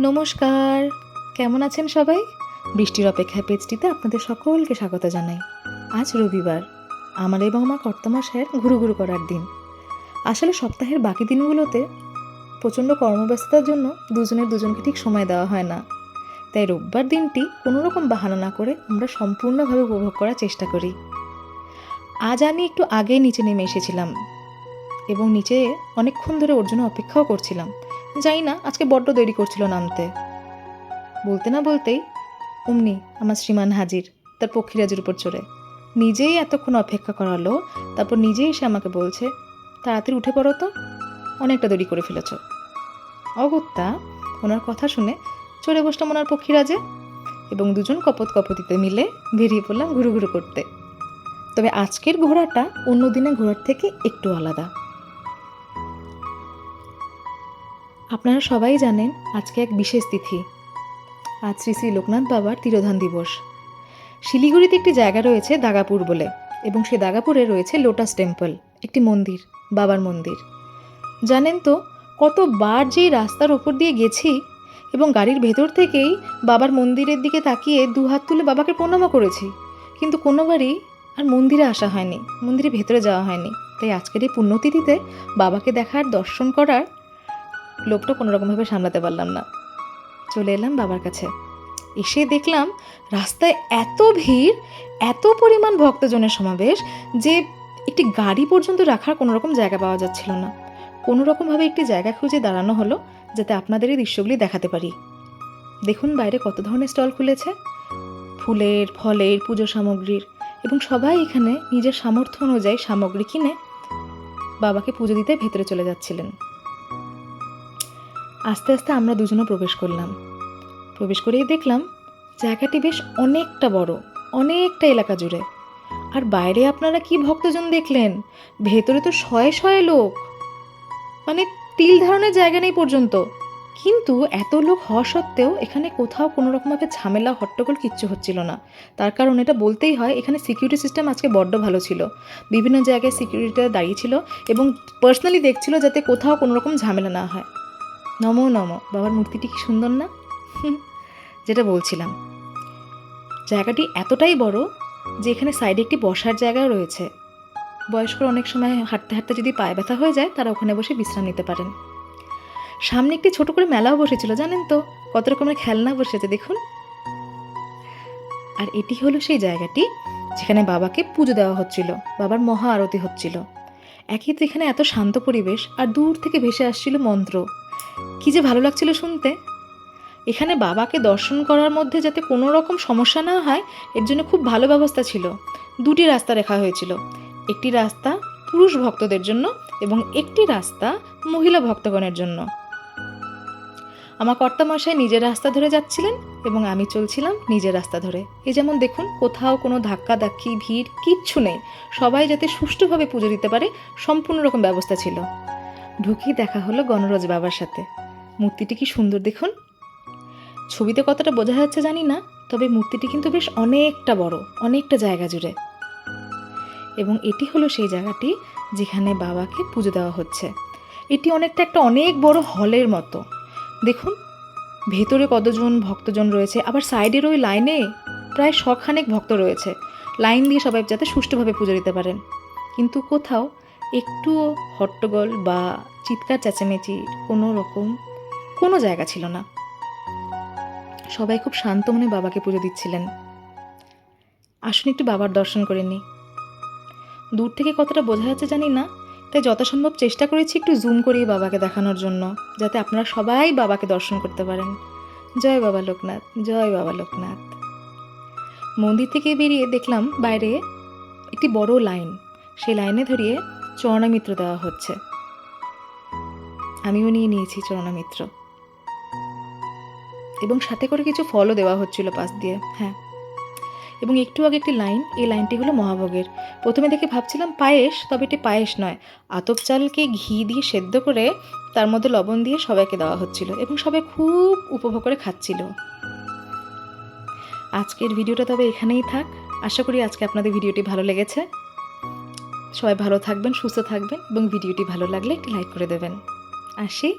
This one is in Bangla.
নমস্কার, কেমন আছেন সবাই? বৃষ্টির অপেক্ষায় পেজটিতে আপনাদের সকলকে স্বাগত জানাই। আজ রবিবার, আমার এবং আমার কর্তামশায়ের ঘুরু করার দিন। আসলে সপ্তাহের বাকি দিনগুলোতে প্রচণ্ড কর্মব্যস্ততার জন্য দুজনকে ঠিক সময় দেওয়া হয় না। তাই রোববার দিনটি কোনোরকম বাহানা না করে আমরা সম্পূর্ণভাবে উপভোগ করার চেষ্টা করি। আজ আমি একটু আগে নিচে নেমে এসেছিলাম এবং নিচে অনেকক্ষণ ধরে ওর জন্য অপেক্ষাও করছিলাম। জানি না আজকে বড্ড দেরি করছিল নামতে। বলতে না বলতেই অমনি আমার শ্রীমান হাজির, তার পক্ষীরাজের উপর চড়ে। নিজেই এতক্ষণ অপেক্ষা করালো, তারপর নিজেই এসে আমাকে বলছে, তাড়াতাড়ি উঠে পড়ো তো, অনেকটা দেরি করে ফেলেছ। অগত্যা ওনার কথা শুনে চড়ে বসলাম ওনার পক্ষীরাজে এবং দুজন কপতিতে মিলে বেরিয়ে পড়লাম ঘুরু করতে। তবে আজকের ঘোরাটা অন্য দিনের ঘোরার থেকে একটু আলাদা। আপনারা সবাই জানেন আজকে এক বিশেষ তিথি। আজ শ্রী শ্রী লোকনাথ বাবার তিরোধান দিবস। শিলিগুড়িতে একটি জায়গা রয়েছে দাগাপুর বলে, এবং সেই দাগাপুরে রয়েছে লোটাস টেম্পল, একটি মন্দির, বাবার মন্দির। জানেন তো কতবার যেই রাস্তার ওপর দিয়ে গেছি এবং গাড়ির ভেতর থেকেই বাবার মন্দিরের দিকে তাকিয়ে দুহাত তুলে বাবাকে প্রণামও করেছি, কিন্তু কোনোবারই আর মন্দিরে আসা হয়নি, মন্দিরের ভেতরে যাওয়া হয়নি। তাই আজকের এই পুণ্যতিথিতে বাবাকে দেখার, দর্শন করার লোভটা কোনোরকমভাবে সামলাতে পারলাম না। চলে এলাম বাবার কাছে। এসে দেখলাম রাস্তায় এত ভিড়, এত পরিমাণ ভক্তজনের সমাবেশ যে একটি গাড়ি পর্যন্ত রাখার কোনো রকম জায়গা পাওয়া যাচ্ছিল না। কোনো রকমভাবে একটি জায়গা খুঁজে দাঁড়ানো হলো যাতে আপনাদের এই দৃশ্যগুলি দেখাতে পারি। দেখুন বাইরে কত ধরনের স্টল খুলেছে, ফুলের, ফলের, পুজো সামগ্রীর, এবং সবাই এখানে নিজের সামর্থ্য অনুযায়ী সামগ্রী কিনে বাবাকে পুজো দিতে ভেতরে চলে যাচ্ছিলেন। আস্তে আস্তে আমরা দুজনও প্রবেশ করলাম। প্রবেশ করেই দেখলাম জায়গাটি বেশ অনেকটা বড়, অনেকটা এলাকা জুড়ে। আর বাইরে আপনারা কি ভক্তজন দেখলেন, ভেতরে তো শয়ে শয়ে লোক, মানে তিল ধারণের জায়গা নেই পর্যন্ত। কিন্তু এত লোক হওয়া সত্ত্বেও এখানে কোথাও কোনো রকমভাবে ঝামেলা, হট্টগোল কিচ্ছু হচ্ছিল না। তার কারণ এটা বলতেই হয়, এখানে সিকিউরিটি সিস্টেম আজকে বড্ড ভালো ছিল। বিভিন্ন জায়গায় সিকিউরিটিরা দাঁড়িয়েছিল এবং পার্সোনালি দেখছিল যাতে কোথাও কোনো রকম ঝামেলা না হয়। নমো নমো, বাবার মূর্তিটি কি সুন্দর না? যেটা বলছিলাম, জায়গাটি এতটাই বড় যে এখানে সাইডে একটি বসার জায়গা রয়েছে। বয়স্করা অনেক সময় হাঁটতে হাঁটতে যদি পায়ে ব্যথা হয়ে যায়, তারা ওখানে বসে বিশ্রাম নিতে পারেন। সামনে একটি ছোট করে মেলাও বসেছিল, জানেন তো, কত রকমের খেলনা বসেছে দেখুন। আর এটি হলো সেই জায়গাটি যেখানে বাবাকে পুজো দেওয়া হচ্ছিল, বাবার মহা আরতি হচ্ছিল। একই তো এখানে এত শান্ত পরিবেশ, আর দূর থেকে ভেসে আসছিল মন্ত্র। কি যে ভালো লাগছিল শুনতে। এখানে বাবাকে দর্শন করার মধ্যে যাতে কোনো রকম সমস্যা না হয়, এর জন্য খুব ভালো ব্যবস্থা ছিল। দুটি রাস্তা রাখা হয়েছিল, একটি রাস্তা পুরুষ ভক্তদের জন্য এবং একটি রাস্তা মহিলা ভক্তগণের জন্য। আমার কর্তামশাই নিজের রাস্তা ধরে যাচ্ছিলেন এবং আমি চলছিলাম নিজের রাস্তা ধরে। এই যেমন দেখুন, কোথাও কোনো ধাক্কাধাক্কি, ভিড় কিচ্ছু নেই। সবাই যাতে সুষ্ঠুভাবে পুজো দিতে পারে সম্পূর্ণ রকম ব্যবস্থা ছিল। ঢুকি দেখা হলো গণরাজ বাবার সাথে। মূর্তিটি কি সুন্দর দেখুন। ছবিতে কতটা বোঝা যাচ্ছে জানি না, তবে মূর্তিটি কিন্তু বেশ অনেকটা বড়, অনেকটা জায়গা জুড়ে। এবং এটি হলো সেই জায়গাটি যেখানে বাবাকে পুজো দেওয়া হচ্ছে। এটি অনেকটা একটা অনেক বড় হলের মতো। দেখুন ভেতরে কতজন ভক্তজন রয়েছে, আবার সাইডের ওই লাইনে প্রায় শখানেক ভক্ত রয়েছে, লাইন দিয়ে সবাই যাতে সুষ্ঠুভাবে পুজো দিতে পারেন। কিন্তু কোথাও একটু হট্টগোল বা চিৎকার চেঁচামেচি কোনো জায়গা ছিল না। সবাই খুব শান্ত মনে বাবাকে পুজো দিচ্ছিলেন। আসুন একটু বাবার দর্শন করে নিই। দূর থেকে কতটা বোঝা যাচ্ছে জানি না, তাই যথাসম্ভব চেষ্টা করেছি একটু জুম করিয়ে বাবাকে দেখানোর জন্য, যাতে আপনারা সবাই বাবাকে দর্শন করতে পারেন। জয় বাবা লোকনাথ, জয় বাবা লোকনাথ। মন্দির থেকে বেরিয়ে দেখলাম বাইরে একটি বড় লাইন, সেই লাইনে ধরিয়ে চরণামিত্র দেওয়া হচ্ছে। আমিও নিয়ে নিয়েছি চরণামিত্র, এবং সাথে করে কিছু ফলও দেওয়া হচ্ছিল পাশ দিয়ে। হ্যাঁ, এবং একটু আগে একটি লাইন, এই লাইনটি হলো মহাভোগের। প্রথমে দেখে ভাবছিলাম পায়েস, তবে এটি পায়েস নয়, আতপ চালকে ঘি দিয়ে সেদ্ধ করে তার মধ্যে লবণ দিয়ে সবাইকে দেওয়া হচ্ছিল এবং সবাই খুব উপভোগ করে খাচ্ছিল। আজকের ভিডিওটা তবে এখানেই থাক। আশা করি আজকে আপনাদের ভিডিওটি ভালো লেগেছে। সবাই ভালো থাকবেন, সুস্থ থাকবেন, এবং ভিডিওটি ভালো লাগলে একটি লাইক করে দেবেন। আসি।